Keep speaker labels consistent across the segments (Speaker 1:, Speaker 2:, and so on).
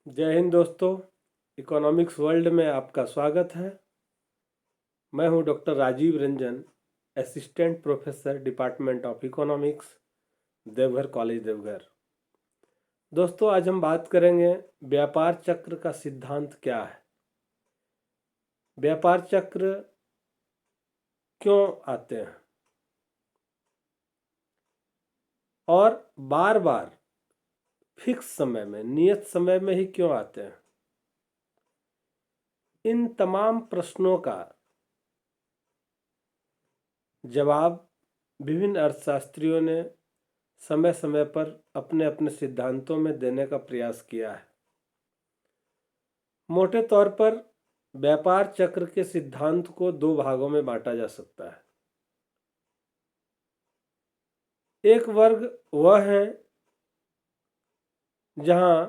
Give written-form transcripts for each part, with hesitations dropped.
Speaker 1: जय हिंद दोस्तों। Economics world में आपका स्वागत है। मैं हूं doctor Rajiv Ranjan, assistant professor department of economics, Deoghar college Deoghar. दोस्तों, आज हम बात करेंगे व्यापार चक्र का सिद्धांत क्या है, व्यापार चक्र क्यों आते हैं और बार बार फिक्स समय में, नियत समय में ही क्यों आते हैं। इन तमाम प्रश्नों का जवाब विभिन्न अर्थशास्त्रियों ने समय समय पर अपने अपने सिद्धांतों में देने का प्रयास किया है। मोटे तौर पर व्यापार चक्र के सिद्धांत को दो भागों में बांटा जा सकता है। एक वर्ग वह है जहां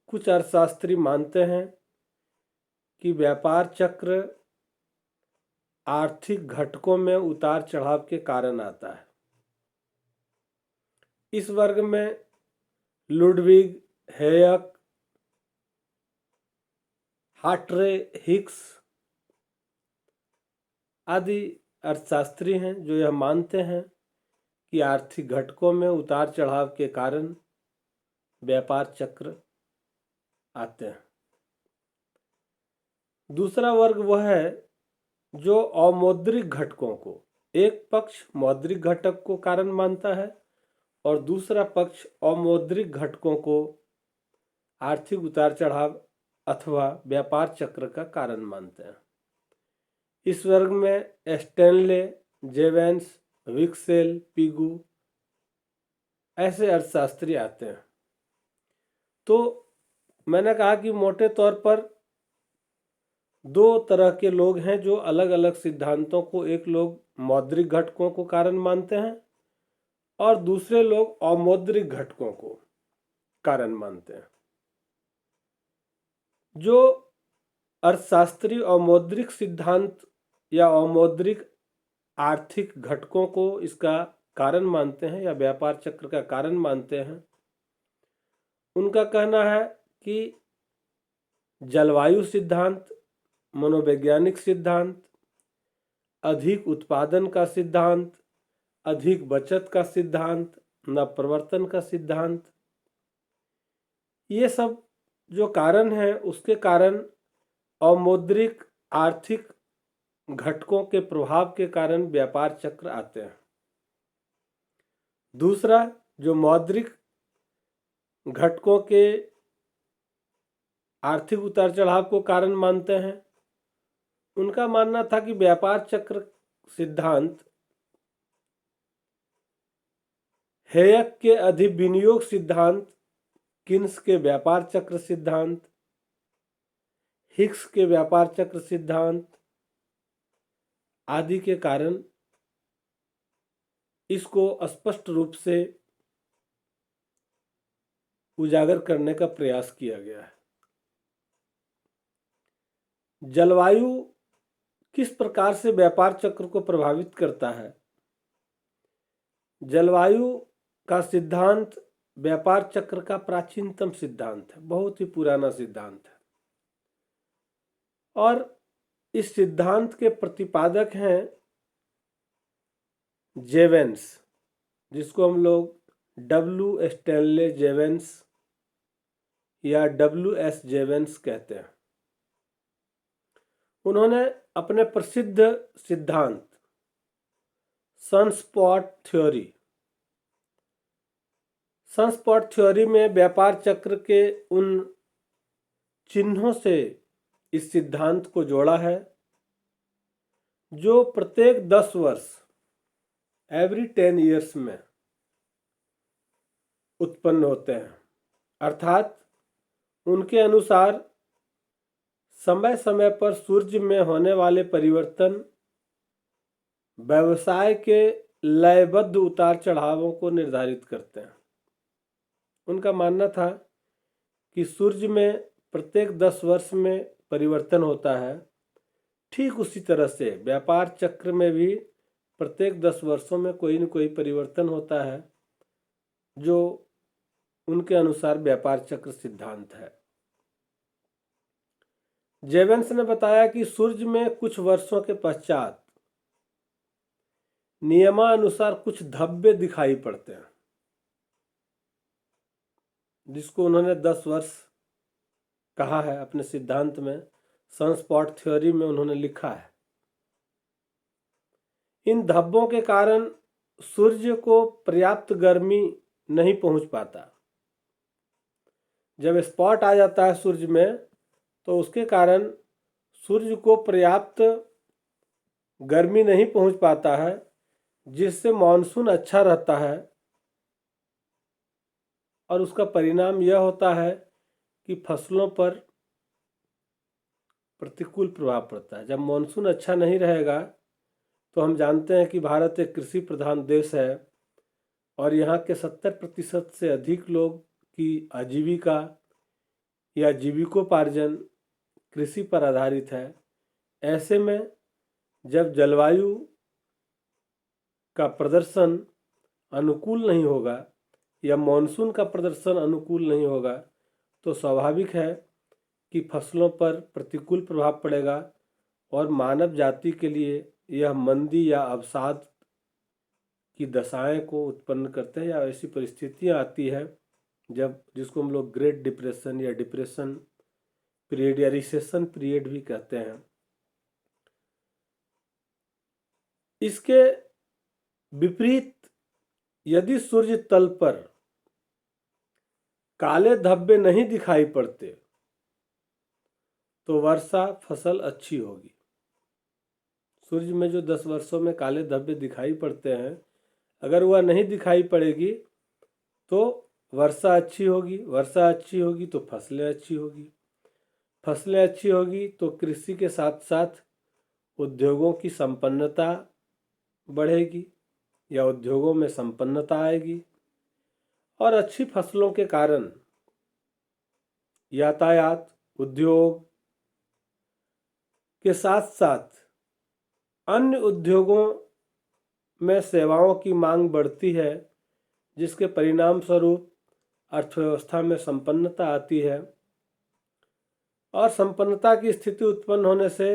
Speaker 1: कुछ अर्थशास्त्री मानते हैं कि व्यापार चक्र आर्थिक घटकों में उतार चढ़ाव के कारण आता है। इस वर्ग में लुडविग, हेयक, हार्ट्रे, हिक्स आदि अर्थशास्त्री हैं जो यह मानते हैं कि आर्थिक घटकों में उतार चढ़ाव के कारण व्यापार चक्र आते हैं। दूसरा वर्ग वह है जो अमौद्रिक घटकों को, एक पक्ष मौद्रिक घटक को कारण मानता है और दूसरा पक्ष अमौद्रिक घटकों को आर्थिक उतार चढ़ाव अथवा व्यापार चक्र का कारण मानते हैं। इस वर्ग में स्टैनले, जेवेंस, विक्सेल, पिगू ऐसे अर्थशास्त्री आते हैं। तो मैंने कहा कि मोटे तौर पर दो तरह के लोग हैं जो अलग अलग सिद्धांतों को, एक लोग मौद्रिक घटकों को कारण मानते हैं और दूसरे लोग अमौद्रिक घटकों को कारण मानते हैं। जो अर्थशास्त्री अमौद्रिक सिद्धांत या अमौद्रिक आर्थिक घटकों को इसका कारण मानते हैं या व्यापार चक्र का कारण मानते हैं, उनका कहना है कि जलवायु सिद्धांत, मनोवैज्ञानिक सिद्धांत, अधिक उत्पादन का सिद्धांत, अधिक बचत का सिद्धांत, नवप्रवर्तन का सिद्धांत, ये सब जो कारण है उसके कारण अमौद्रिक आर्थिक घटकों के प्रभाव के कारण व्यापार चक्र आते हैं। दूसरा, जो मौद्रिक घटकों के आर्थिक उतार चढ़ाव को कारण मानते हैं, उनका मानना था कि व्यापार चक्र सिद्धांत हेयक के अधिविनियोग सिद्धांत, किन्स के व्यापार चक्र सिद्धांत, हिक्स के व्यापार चक्र सिद्धांत आदि के कारण इसको स्पष्ट रूप से उजागर करने का प्रयास किया गया है। जलवायु किस प्रकार से व्यापार चक्र को प्रभावित करता है? जलवायु का सिद्धांत व्यापार चक्र का प्राचीनतम सिद्धांत है, बहुत ही पुराना सिद्धांत है और इस सिद्धांत के प्रतिपादक हैं जेवेंस, जिसको हम लोग डब्ल्यू स्टैनले जेवेंस या डब्ल्यू एस जेवेंस कहते हैं। उन्होंने अपने प्रसिद्ध सिद्धांत सनस्पॉट थ्योरी में व्यापार चक्र के उन चिन्हों से इस सिद्धांत को जोड़ा है जो प्रत्येक 10 वर्ष, एवरी 10 ईयर्स में उत्पन्न होते हैं। अर्थात उनके अनुसार समय समय पर सूर्य में होने वाले परिवर्तन व्यवसाय के लयबद्ध उतार चढ़ावों को निर्धारित करते हैं। उनका मानना था कि सूर्य में प्रत्येक 10 वर्ष में परिवर्तन होता है, ठीक उसी तरह से व्यापार चक्र में भी प्रत्येक 10 वर्षों में कोई न कोई परिवर्तन होता है, जो उनके अनुसार व्यापार चक्र सिद्धांत है। जेवेंस ने बताया कि सूर्य में कुछ वर्षों के पश्चात नियमानुसार कुछ धब्बे दिखाई पड़ते हैं, जिसको उन्होंने 10 वर्ष कहा है अपने सिद्धांत में, सनस्पॉट थ्योरी में उन्होंने लिखा है। इन धब्बों के कारण सूर्य को पर्याप्त गर्मी नहीं पहुंच पाता। जब स्पॉट आ जाता है सूर्य में तो उसके कारण सूर्य को पर्याप्त गर्मी नहीं पहुंच पाता है, जिससे मानसून अच्छा रहता है। और उसका परिणाम यह होता है कि फसलों पर प्रतिकूल प्रभाव पड़ता है। जब मानसून अच्छा नहीं रहेगा तो हम जानते हैं कि भारत एक कृषि प्रधान देश है और यहाँ के 70% से अधिक लोग की आजीविका या जीविकोपार्जन कृषि पर आधारित है। ऐसे में जब जलवायु का प्रदर्शन अनुकूल नहीं होगा या मानसून का प्रदर्शन अनुकूल नहीं होगा तो स्वाभाविक है कि फसलों पर प्रतिकूल प्रभाव पड़ेगा और मानव जाति के लिए यह मंदी या अवसाद की दशाएं को उत्पन्न करते हैं, या ऐसी परिस्थितियां आती है जब जिसको हम लोग ग्रेट डिप्रेशन या डिप्रेशन पीरियड या रिसेशन पीरियड भी कहते हैं। इसके विपरीत यदि सूर्य तल पर काले धब्बे नहीं दिखाई पड़ते तो वर्षा फसल अच्छी होगी। सूर्य में जो 10 वर्षों में काले धब्बे दिखाई पड़ते हैं, अगर वह नहीं दिखाई पड़ेगी तो वर्षा अच्छी होगी, वर्षा अच्छी होगी तो फसलें अच्छी होगी, फसलें अच्छी होगी तो कृषि के साथ साथ उद्योगों की संपन्नता बढ़ेगी या उद्योगों में संपन्नता आएगी। और अच्छी फसलों के कारण यातायात, उद्योग के साथ साथ अन्य उद्योगों में सेवाओं की मांग बढ़ती है, जिसके परिणाम स्वरूप अर्थव्यवस्था में संपन्नता आती है। और संपन्नता की स्थिति उत्पन्न होने से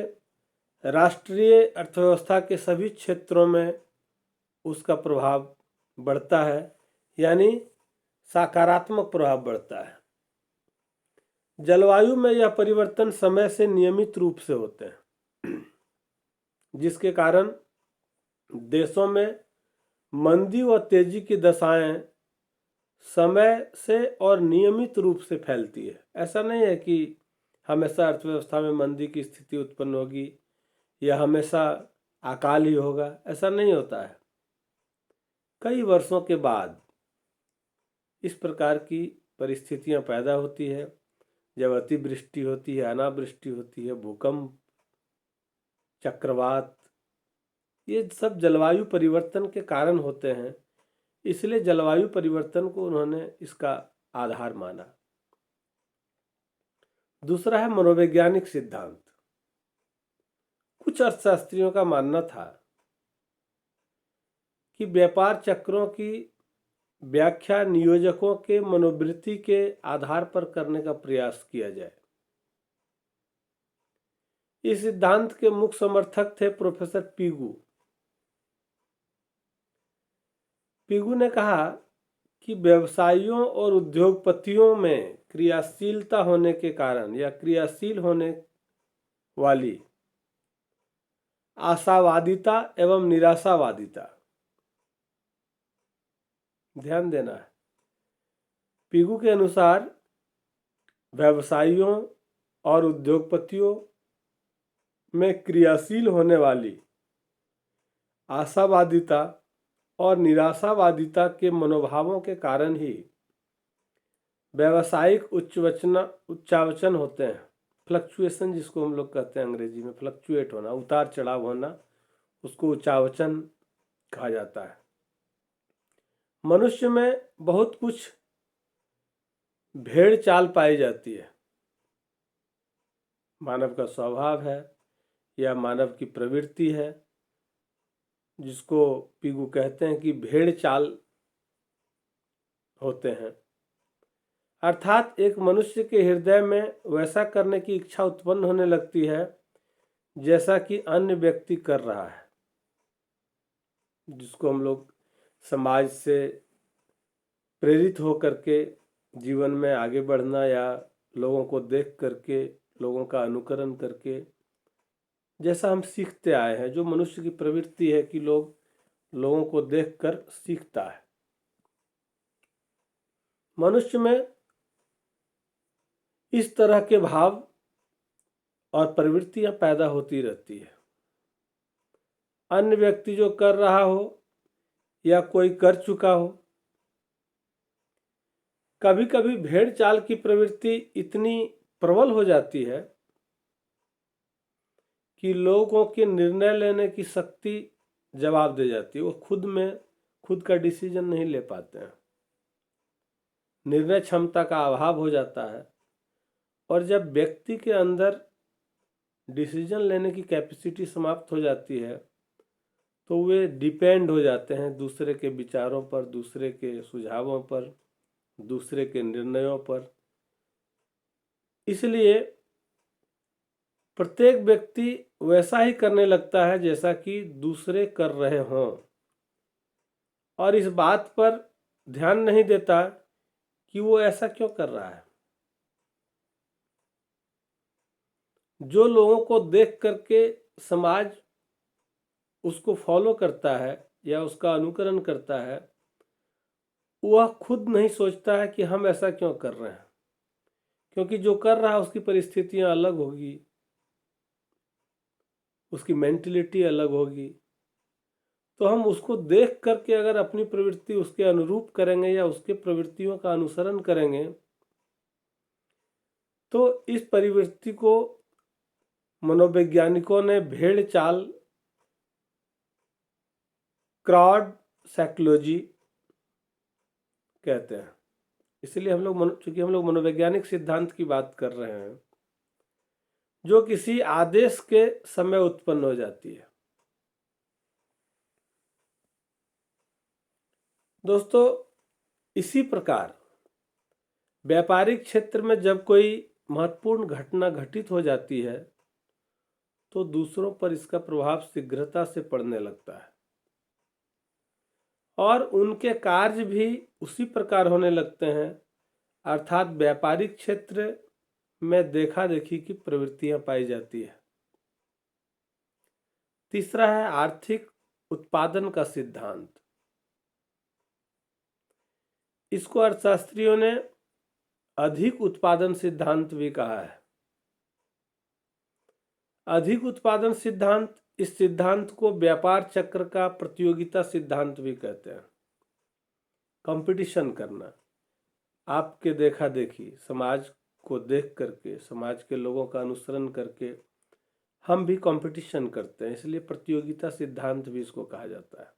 Speaker 1: राष्ट्रीय अर्थव्यवस्था के सभी क्षेत्रों में उसका प्रभाव बढ़ता है, यानी सकारात्मक प्रभाव बढ़ता है। जलवायु में यह परिवर्तन समय से नियमित रूप से होते हैं, जिसके कारण देशों में मंदी व तेजी की दशाएं समय से और नियमित रूप से फैलती है। ऐसा नहीं है कि हमेशा अर्थव्यवस्था में मंदी की स्थिति उत्पन्न होगी या हमेशा अकाल ही होगा, ऐसा नहीं होता है। कई वर्षों के बाद इस प्रकार की परिस्थितियां पैदा होती है, जब अतिवृष्टि होती है, अनावृष्टि होती है, भूकंप, चक्रवात, ये सब जलवायु परिवर्तन के कारण होते हैं। इसलिए जलवायु परिवर्तन को उन्होंने इसका आधार माना। दूसरा है मनोवैज्ञानिक सिद्धांत। कुछ अर्थशास्त्रियों का मानना था कि व्यापार चक्रों की व्याख्या नियोजकों के मनोवृत्ति के आधार पर करने का प्रयास किया जाए। इस सिद्धांत के मुख्य समर्थक थे प्रोफेसर पीगू। पीगू ने कहा कि व्यवसायियों और उद्योगपतियों में क्रियाशीलता होने के कारण या क्रियाशील होने वाली आशावादिता एवं निराशावादिता, ध्यान देना है, पीगू के अनुसार व्यवसायियों और उद्योगपतियों में क्रियाशील होने वाली आशावादिता और निराशावादिता के मनोभावों के कारण ही व्यावसायिक उच्चावचन होते हैं। फ्लक्चुएशन जिसको हम लोग कहते हैं अंग्रेजी में, फ्लक्चुएट होना, उतार चढ़ाव होना, उसको उच्चावचन कहा जाता है। मनुष्य में बहुत कुछ भेड़ चाल पाई जाती है, मानव का स्वभाव है या मानव की प्रवृत्ति है, जिसको पीगू कहते हैं कि भेड़ चाल होते हैं। अर्थात एक मनुष्य के हृदय में वैसा करने की इच्छा उत्पन्न होने लगती है जैसा कि अन्य व्यक्ति कर रहा है, जिसको हम लोग समाज से प्रेरित होकर के जीवन में आगे बढ़ना या लोगों को देख करके, लोगों का अनुकरण करके, जैसा हम सीखते आए हैं, जो मनुष्य की प्रवृत्ति है कि लोगों को देखकर सीखता है। मनुष्य में इस तरह के भाव और प्रवृत्तियां पैदा होती रहती है। अन्य व्यक्ति जो कर रहा हो या कोई कर चुका हो, कभी कभी भेड़ चाल की प्रवृत्ति इतनी प्रबल हो जाती है कि लोगों के निर्णय लेने की शक्ति जवाब दे जाती है। वो खुद का डिसीजन नहीं ले पाते हैं, निर्णय क्षमता का अभाव हो जाता है। और जब व्यक्ति के अंदर डिसीजन लेने की कैपेसिटी समाप्त हो जाती है तो वे डिपेंड हो जाते हैं दूसरे के विचारों पर, दूसरे के सुझावों पर, दूसरे के निर्णयों पर। इसलिए प्रत्येक व्यक्ति वैसा ही करने लगता है जैसा कि दूसरे कर रहे हों, और इस बात पर ध्यान नहीं देता कि वो ऐसा क्यों कर रहा है। जो लोगों को देख करके समाज उसको फॉलो करता है या उसका अनुकरण करता है, वह खुद नहीं सोचता है कि हम ऐसा क्यों कर रहे हैं, क्योंकि जो कर रहा है उसकी परिस्थितियां अलग होगी, उसकी मेंटलिटी अलग होगी। तो हम उसको देख करके अगर अपनी प्रवृत्ति उसके अनुरूप करेंगे या उसके प्रवृत्तियों का अनुसरण करेंगे तो इस प्रवृत्ति को मनोवैज्ञानिकों ने भेड़ चाल, क्राउड साइकोलॉजी कहते हैं। इसलिए चूंकि हम लोग मनोवैज्ञानिक सिद्धांत की बात कर रहे हैं जो किसी आदेश के समय उत्पन्न हो जाती है। दोस्तों, इसी प्रकार व्यापारिक क्षेत्र में जब कोई महत्वपूर्ण घटना घटित हो जाती है तो दूसरों पर इसका प्रभाव शीघ्रता से पड़ने लगता है और उनके कार्य भी उसी प्रकार होने लगते हैं। अर्थात व्यापारिक क्षेत्र में देखा देखी की प्रवृत्तियां पाई जाती है। तीसरा है आर्थिक उत्पादन का सिद्धांत। इसको अर्थशास्त्रियों ने अधिक उत्पादन सिद्धांत भी कहा है। अधिक उत्पादन सिद्धांत, इस सिद्धांत को व्यापार चक्र का प्रतियोगिता सिद्धांत भी कहते हैं। कंपटीशन करना, आपके देखा देखी, समाज को देख करके, समाज के लोगों का अनुसरण करके हम भी कंपटीशन करते हैं, इसलिए प्रतियोगिता सिद्धांत भी इसको कहा जाता है।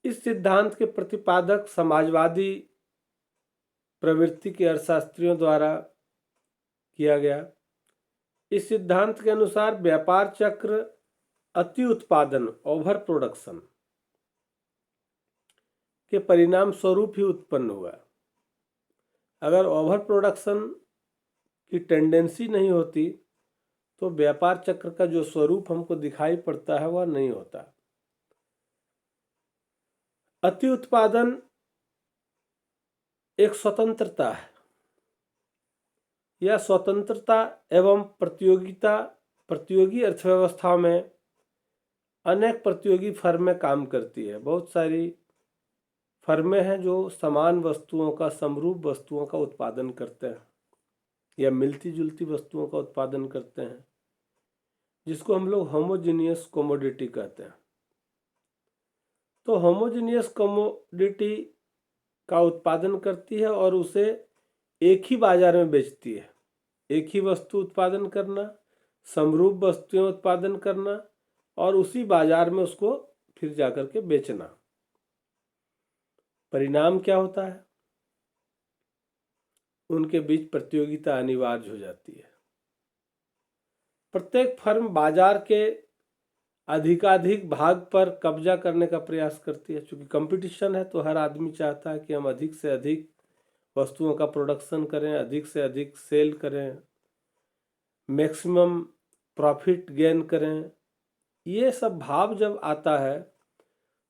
Speaker 1: इस सिद्धांत के प्रतिपादक समाजवादी प्रवृत्ति के अर्थशास्त्रियों द्वारा किया गया। इस सिद्धांत के अनुसार व्यापार चक्र अति उत्पादन, ओवर प्रोडक्शन के परिणाम स्वरूप ही उत्पन्न हुआ। अगर ओवर प्रोडक्शन की टेंडेंसी नहीं होती तो व्यापार चक्र का जो स्वरूप हमको दिखाई पड़ता है वह नहीं होता। अति उत्पादन एक स्वतंत्रता है। यह स्वतंत्रता एवं प्रतियोगी अर्थव्यवस्था में अनेक प्रतियोगी फर्में काम करती है। बहुत सारी फर्में हैं जो समान वस्तुओं का, समरूप वस्तुओं का उत्पादन करते हैं या मिलती जुलती वस्तुओं का उत्पादन करते हैं, जिसको हम लोग होमोजीनियस कमोडिटी कहते हैं। तो होमोजीनियस कमोडिटी का उत्पादन करती है और उसे एक ही बाजार में बेचती है। एक ही वस्तु उत्पादन करना, समरूप वस्तुएं उत्पादन करना और उसी बाजार में उसको फिर जाकर के बेचना। परिणाम क्या होता है? उनके बीच प्रतियोगिता अनिवार्य हो जाती है। प्रत्येक फर्म बाजार के अधिकाधिक भाग पर कब्जा करने का प्रयास करती है। चूंकि कंपटीशन है तो हर आदमी चाहता है कि हम अधिक से अधिक वस्तुओं का प्रोडक्शन करें, अधिक से अधिक सेल करें, मैक्सिमम प्रॉफिट गेन करें। ये सब भाव जब आता है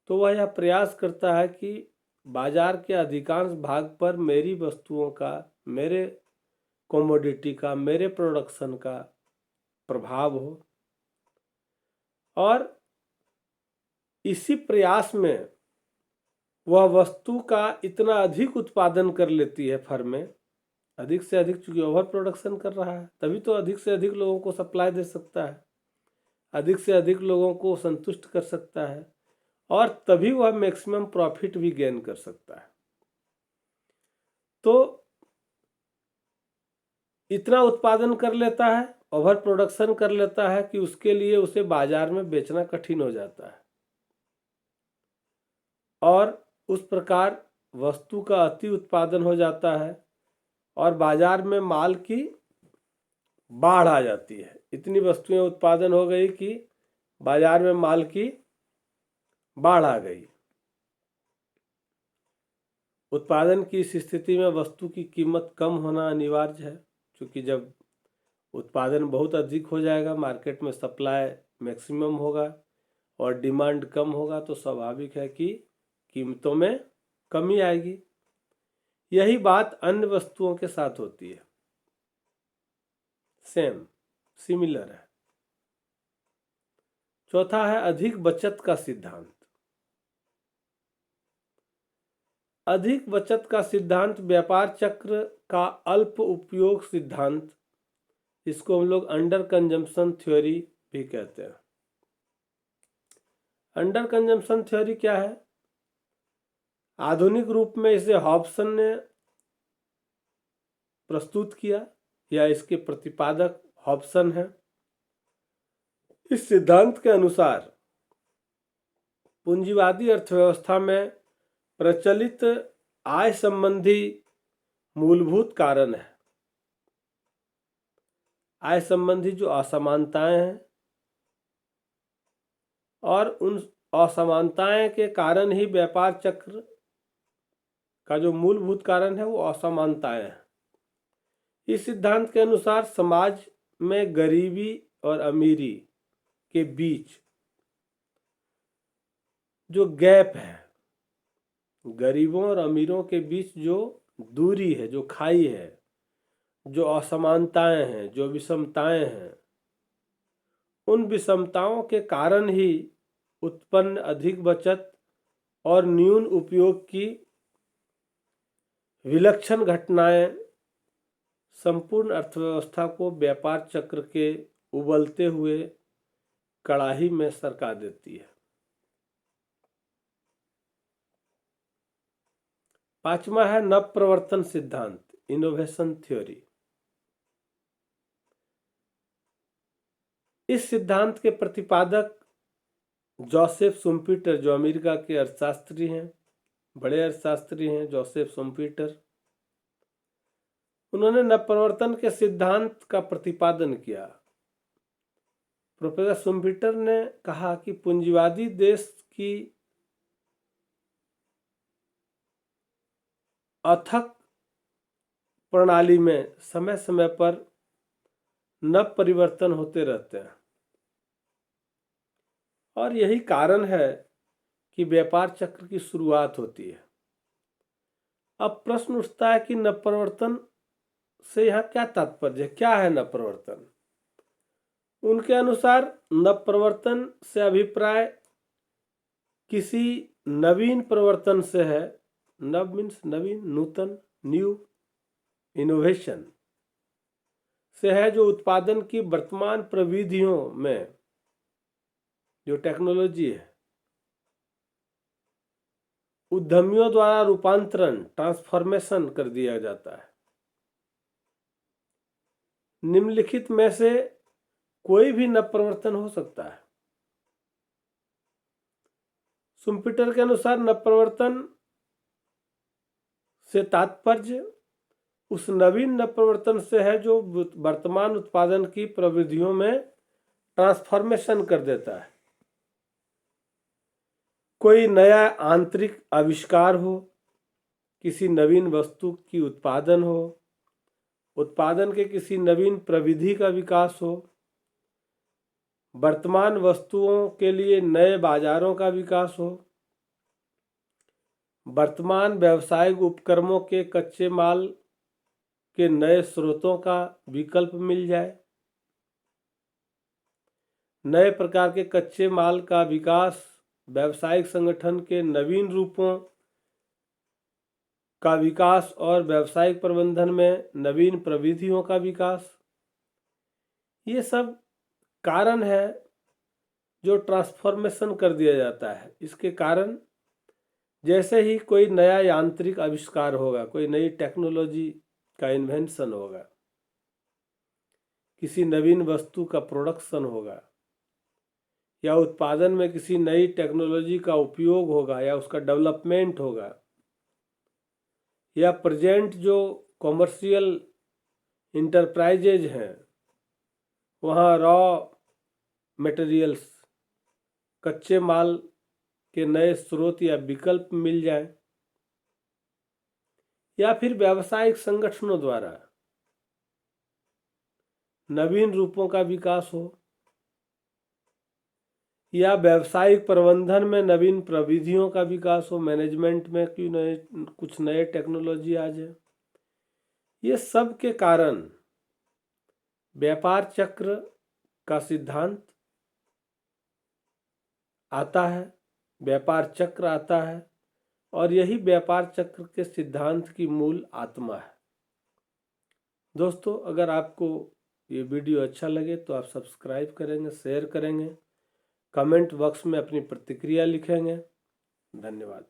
Speaker 1: तो वह यह प्रयास करता है कि बाजार के अधिकांश भाग पर मेरी वस्तुओं का, मेरे कमोडिटी का, मेरे प्रोडक्शन का प्रभाव हो। और इसी प्रयास में वह वस्तु का इतना अधिक उत्पादन कर लेती है फर्में, अधिक से अधिक, चूंकि ओवर प्रोडक्शन कर रहा है तभी तो अधिक से अधिक लोगों को सप्लाई दे सकता है, अधिक से अधिक लोगों को संतुष्ट कर सकता है, और तभी वह मैक्सिमम प्रॉफिट भी गेन कर सकता है। तो इतना उत्पादन कर लेता है, ओवर प्रोडक्शन कर लेता है कि उसके लिए उसे बाजार में बेचना कठिन हो जाता है, और उस प्रकार वस्तु का अति उत्पादन हो जाता है और बाजार में माल की बाढ़ आ जाती है। इतनी वस्तुएं उत्पादन हो गई कि बाजार में माल की बाढ़ आ गई। उत्पादन की इस स्थिति में वस्तु की कीमत कम होना अनिवार्य है, क्योंकि जब उत्पादन बहुत अधिक हो जाएगा, मार्केट में सप्लाई मैक्सिमम होगा और डिमांड कम होगा, तो स्वाभाविक है कि कीमतों में कमी आएगी। यही बात अन्य वस्तुओं के साथ होती है, सेम, सिमिलर है। चौथा है अधिक बचत का सिद्धांत। अधिक बचत का सिद्धांत व्यापार चक्र का अल्प उपयोग सिद्धांत, इसको हम लोग अंडर कंजम्पशन थ्योरी भी कहते हैं। अंडर कंजम्पशन थ्योरी क्या है? आधुनिक रूप में इसे हॉब्सन ने प्रस्तुत किया, या इसके प्रतिपादक हॉब्सन है। इस सिद्धांत के अनुसार पूंजीवादी अर्थव्यवस्था में प्रचलित आय संबंधी मूलभूत कारण है। आय संबंधी जो असमानताएं हैं, और उन असमानताएं के कारण ही व्यापार चक्र का जो मूलभूत कारण है वो असमानताएं हैं। इस सिद्धांत के अनुसार समाज में गरीबी और अमीरी के बीच जो गैप है, गरीबों और अमीरों के बीच जो दूरी है, जो खाई है, जो असमानताएं हैं, जो विषमताएं हैं, उन विषमताओं के कारण ही उत्पन्न अधिक बचत और न्यून उपयोग की विलक्षण घटनाएं संपूर्ण अर्थव्यवस्था को व्यापार चक्र के उबलते हुए कड़ाही में सरका देती है। पांचवा है नवप्रवर्तन सिद्धांत, इनोवेशन थ्योरी। इस सिद्धांत के प्रतिपादक जोसेफ शुम्पीटर, जो अमेरिका के अर्थशास्त्री हैं, बड़े अर्थशास्त्री हैं, जोसेफ शुम्पीटर, उन्होंने नवप्रवर्तन के सिद्धांत का प्रतिपादन किया। प्रोफेसर शुम्पीटर ने कहा कि पूंजीवादी देश की अथक प्रणाली में समय समय पर नव परिवर्तन होते रहते हैं, और यही कारण है कि व्यापार चक्र की शुरुआत होती है। अब प्रश्न उठता है कि नवप्रवर्तन से यहाँ क्या तात्पर्य, क्या है नवप्रवर्तन? उनके अनुसार नवप्रवर्तन से अभिप्राय किसी नवीन प्रवर्तन से है। नव मीन्स नवीन, नूतन, न्यू, इनोवेशन से है, जो उत्पादन की वर्तमान प्रविधियों में जो टेक्नोलॉजी है, उद्यमियों द्वारा रूपांतरण, ट्रांसफॉर्मेशन कर दिया जाता है। निम्नलिखित में से कोई भी नवप्रवर्तन हो सकता है। शुम्पीटर के अनुसार नवप्रवर्तन से तात्पर्य उस नवीन नवप्रवर्तन से है जो वर्तमान उत्पादन की प्रविधियों में ट्रांसफॉर्मेशन कर देता है। कोई नया आंतरिक आविष्कार हो, किसी नवीन वस्तु की उत्पादन हो, उत्पादन के किसी नवीन प्रविधि का विकास हो, वर्तमान वस्तुओं के लिए नए बाजारों का विकास हो, वर्तमान व्यावसायिक उपकरणों के कच्चे माल के नए स्रोतों का विकल्प मिल जाए, नए प्रकार के कच्चे माल का विकास, व्यावसायिक संगठन के नवीन रूपों का विकास और व्यावसायिक प्रबंधन में नवीन प्रविधियों का विकास, ये सब कारण है जो ट्रांसफॉर्मेशन कर दिया जाता है। इसके कारण जैसे ही कोई नया यांत्रिक आविष्कार होगा, कोई नई टेक्नोलॉजी का इन्वेंशन होगा, किसी नवीन वस्तु का प्रोडक्शन होगा या उत्पादन में किसी नई टेक्नोलॉजी का उपयोग होगा या उसका डेवलपमेंट होगा, या प्रेजेंट जो कॉमर्शियल इंटरप्राइजेज हैं वहाँ रॉ मटेरियल्स, कच्चे माल के नए स्रोत या विकल्प मिल जाए, या फिर व्यावसायिक संगठनों द्वारा नवीन रूपों का विकास हो, या व्यावसायिक प्रबंधन में नवीन प्रविधियों का विकास हो, मैनेजमेंट में कुछ नए टेक्नोलॉजी आ जाए। ये सब के कारण व्यापार चक्र का सिद्धांत आता है, व्यापार चक्र आता है, और यही व्यापार चक्र के सिद्धांत की मूल आत्मा है। दोस्तों, अगर आपको ये वीडियो अच्छा लगे तो आप सब्सक्राइब करेंगे, शेयर करेंगे, कमेंट बॉक्स में अपनी प्रतिक्रिया लिखेंगे। धन्यवाद।